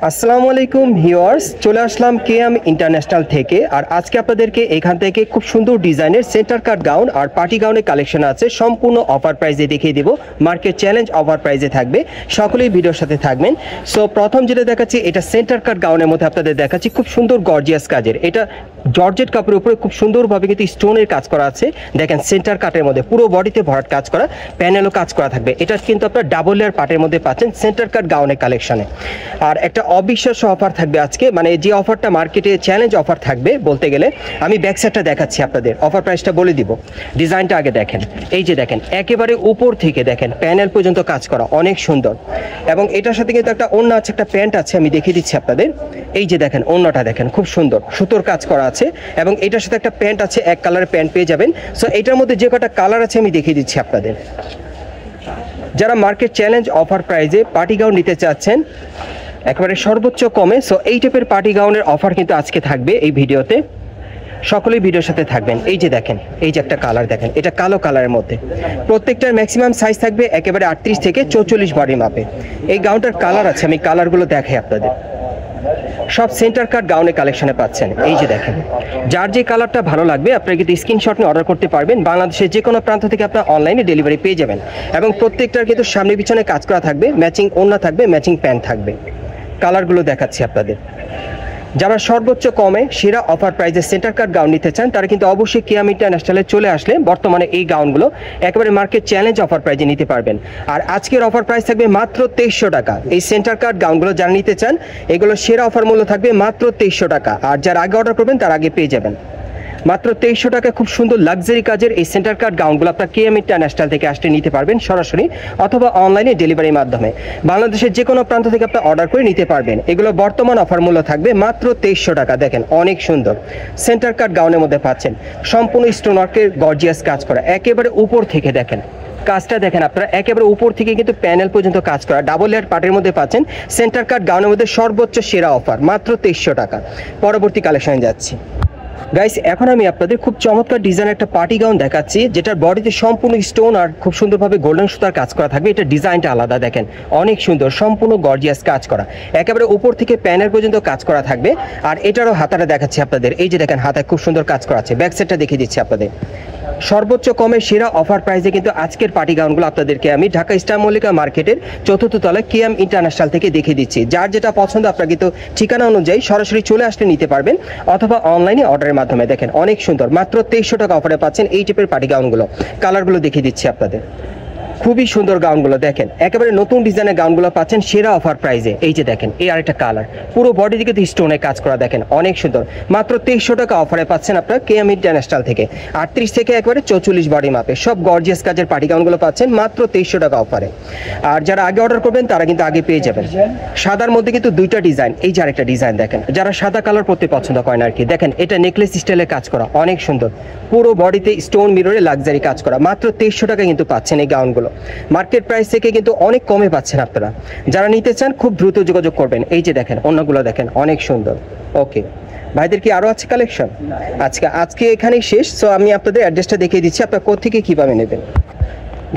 আসসালামু আলাইকুম ভিউয়ার্স, চলে আসলাম কেএম ইন্টারন্যাশনাল থেকে। আর আজকে আপনাদেরকে এখান থেকে খুব সুন্দর ডিজাইনের সেন্টার কাট গাউন আর পার্টি গাউনের কালেকশন আছে, সম্পূর্ণ অফার প্রাইসে দেখিয়ে দিব। মার্কেট চ্যালেঞ্জ অফার প্রাইসে থাকবে, সকলেই ভিডিওর সাথে থাকবেন। সো প্রথম যেটা দেখাচ্ছি, এটা সেন্টার কাট গাউনের মধ্যে আপনাদের দেখাচ্ছি, খুব সুন্দর গর্জিয়াস কাজের। এটা জর্জেট কাপড়ের উপরে খুব সুন্দরভাবে কিন্তু স্টোনের কাজ করা আছে। দেখেন সেন্টার কাটের মধ্যে পুরো বডিতে ভরাট কাজ করা, প্যানেলও কাজ করা থাকবে। এটা কিন্তু আপনার ডাবল লেয়ার পার্টের মধ্যে পাচ্ছেন সেন্টার কাট গাউনের কালেকশনে। আর একটা অবিশ্বাস্য অফার থাকবে আজকে, মানে যে অফারটা মার্কেটে চ্যালেঞ্জ অফার থাকবে বলতে গেলে। আমি ব্যাক সাইডটা দেখাচ্ছি আপনাদের, অফার প্রাইসটা বলে দিব। ডিজাইনটা আগে দেখেন, এই যে দেখেন একেবারে উপর থেকে দেখেন প্যানেল পর্যন্ত কাজ করা, অনেক সুন্দর। এবং এটার সাথে কিন্তু একটা ওড়না আছে, একটা প্যান্ট আছে, আমি দেখিয়ে দিচ্ছি আপনাদের। এই যে দেখেন ওড়নাটা দেখেন, খুব সুন্দর সুতোর কাজ করা আছে। এবং এটার সাথে একটা প্যান্ট আছে, এক কালারের প্যান্ট পেয়ে যাবেন। সো এটার মধ্যে যে কটা কালার আছে আমি দেখিয়ে দিচ্ছি আপনাদের। যারা মার্কেট চ্যালেঞ্জ অফার প্রাইজে পার্টি গাউন নিতে চাচ্ছেন একেবারে সর্বোচ্চ কমে, সো এই টাইপের পার্টি গাউনের অফার কিন্তু আজকে থাকবে এই ভিডিওতে। সকলেই ভিডিওর সাথে থাকবেন। এই যে দেখেন, এই যে একটা কালার দেখেন, এটা কালো কালারের মধ্যে। প্রত্যেকটার ম্যাক্সিমাম সাইজ থাকবে একেবারে 38 থেকে 44 বডি মাপে। এই গাউনটার কালার আছে, আমি কালারগুলো দেখাই আপনাদের। সব সেন্টার কাট গাউনের কালেকশনে পাচ্ছেন। এই যে দেখেন, যার যে কালারটা ভালো লাগবে আপনারা কিন্তু স্ক্রিনশট নিয়ে অর্ডার করতে পারবেন। বাংলাদেশের যে কোনো প্রান্ত থেকে আপনারা অনলাইনে ডেলিভারি পেয়ে যাবেন। এবং প্রত্যেকটার কিন্তু সামনে পিছনে কাজ করা থাকবে, ম্যাচিং ওড়না থাকবে, ম্যাচিং প্যান্ট থাকবে। কালারগুলো দেখাচ্ছি আপনাদের। যারা সর্বোচ্চ কমে সেরা অফার প্রাইজে সেন্টার কাট গাউন নিতে চান তারা কিন্তু অবশ্যই কেএম ইন্টারন্যাশনালে চলে আসলে বর্তমানে এই গাউনগুলো একেবারে মার্কেট চ্যালেঞ্জ অফার প্রাইজে নিতে পারবেন। আর আজকের অফার প্রাইস থাকবে মাত্র 2300 টাকা। এই সেন্টার কাট গাউনগুলো যারা নিতে চান এগুলো সেরা অফার মূল্য থাকবে মাত্র 2300 টাকা। আর যারা আগে অর্ডার করবেন তার আগে পেয়ে যাবেন মাত্র 2300 টাকা। খুব সুন্দর লাক্সারি কাজের এই সেন্টার কাট গাউনগুলো আপনার কেএম ইন্টারন্যাশনাল থেকে আসতে নিতে পারবেন সরাসরি, অথবা অনলাইনে ডেলিভারির মাধ্যমে। বাংলাদেশের যে কোনো প্রান্ত থেকে আপনি অর্ডার করে নিতে পারবেন। এগুলো বর্তমান অফার মূল্য থাকবে মাত্র 2300 টাকা। দেখেন অনেক সুন্দর সেন্টার কাট গাউনের মধ্যে পাচ্ছেন, সম্পূর্ণ স্টোন ওয়ার্কের গর্জিয়াস কাজ করা। একেবারে উপর থেকে দেখেন কাজটা দেখেন আপনারা, একেবারে উপর থেকে কিন্তু প্যানেল পর্যন্ত কাজ করা। ডাবল লেয়ার পার্টের মধ্যে পাচ্ছেন সেন্টার কাট গাউনের মধ্যে সর্বোচ্চ সেরা অফার মাত্র 2300 টাকা। পরবর্তী কালেকশনে যাচ্ছি গাইস। এখন আমি আপনাদের খুব চমৎকার ডিজাইন একটা পার্টি গাউন দেখাচ্ছি, যেটার বডিতে সম্পূর্ণ স্টোন আর খুব সুন্দরভাবে গোল্ডেন সুতার কাজ করা থাকবে। এটা ডিজাইনটা আলাদা, দেখেন অনেক সুন্দর, সম্পূর্ণ গর্জিয়াস কাজ করা। একেবারে উপর থেকে প্যানেল পর্যন্ত কাজ করা থাকবে। আর এটারও হাতাটা দেখাচ্ছি আপনাদের। এই যে দেখেন হাতায় খুব সুন্দর কাজ করা আছে। ব্যাক সাইডটা দেখিয়ে দিচ্ছি আপনাদের। সর্বোচ্চ কমে সেরা অফার প্রাইসে কিন্তু আজকের পার্টি গাউনগুলো আপনাদেরকে আমি ঢাকা স্টার মল্লিকা মার্কেটের 4th তলায় কেএম ইন্টারন্যাশনাল থেকে দেখিয়ে দিচ্ছি। যার যেটা পছন্দ আপনারা কিন্তু ঠিকানা অনুযায়ী সরাসরি চলে আসলে নিতে পারবেন, অথবা অনলাইনে অর্ডারের মাধ্যমে। দেখেন অনেক সুন্দর, মাত্র 2300 টাকা অফারে পাচ্ছেন এই টাইপের পার্টি গাউনগুলো। কালারগুলো দেখিয়ে দিচ্ছি আপনাদের। খুবই সুন্দর গাউনগুলো দেখেন, একেবারে নতুন ডিজাইনের গাউনগুলো পাচ্ছেন সেরা অফার প্রাইজে। এই যে দেখেন এই আরেকটা কালার, পুরো বডি দিকে স্টোনে কাজ করা, দেখেন অনেক সুন্দর। মাত্র 2300 টাকা অফারে পাচ্ছেন আপনারা কেএম ইন্টারন্যাশনাল থেকে। 38 থেকে একেবারে 44 বডি মাপে সব গর্জিয়াস কাজের পার্টি গাউনগুলো পাচ্ছেন মাত্র 2300 টাকা অফারে। আর যারা আগে অর্ডার করবেন তারা কিন্তু আগে পেয়ে যাবেন। সাদার মধ্যে কিন্তু দুইটা ডিজাইন, এই যে আরেকটা ডিজাইন দেখেন, যারা সাদা কালার পরতে পছন্দ করেন আর কি। দেখেন এটা নেকলেস স্টাইলে কাজ করা, অনেক সুন্দর, পুরো বডিতে স্টোন মিররে লাক্সারি কাজ করা। মাত্র 2300 টাকা কিন্তু পাচ্ছেন এই গাউনগুলো। মার্কেট প্রাইস থেকে কিন্তু অনেক কমে পাচ্ছেন আপনারা। যারা নিতে চান খুব দ্রুত যোগাযোগ করবেন। এই যে দেখেন অন্যগুলো দেখেন অনেক সুন্দর। ওকে ভাইদের কি আরো আছে কালেকশন? আজকে এখানেই শেষ। সো আমি আপনাদের অ্যাড্রেসটা দেখিয়ে দিচ্ছি, আপনারা কোত্থেকে কিভাবে নেবেন।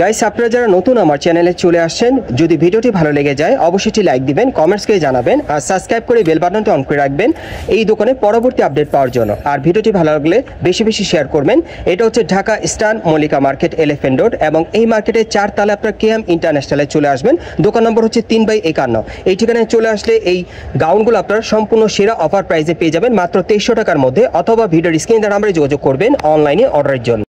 গাইস আপনারা যারা নতুন আমার চ্যানেলে চলে আসছেন, যদি ভিডিওটি ভালো লেগে যায় অবশ্যই লাইক দিবেন, কমেন্টস করে জানাবেন, আর সাবস্ক্রাইব করে বেল বাটনটা অন করে রাখবেন এই দোকানে পরবর্তী আপডেট পাওয়ার জন্য। আর ভিডিওটি ভালো লাগলে বেশি বেশি শেয়ার করবেন। এটা হচ্ছে Dhaka star Mallika market, elephant road, এবং এই মার্কেটের 4 তলায় আপনারা কেএম ইন্টারন্যাশনালে চলে আসবেন। দোকান নম্বর হচ্ছে 3/51। এই ঠিকানায় চলে আসলে এই গাউনগুলো আপনারা সম্পূর্ণ সেরা অফার প্রাইসে পেয়ে যাবেন মাত্র 2300 টাকার মধ্যে, অথবা ভিডিওর স্ক্রিনে নাম্বারে যোগাযোগ করবেন অনলাইনে অর্ডারের জন্য।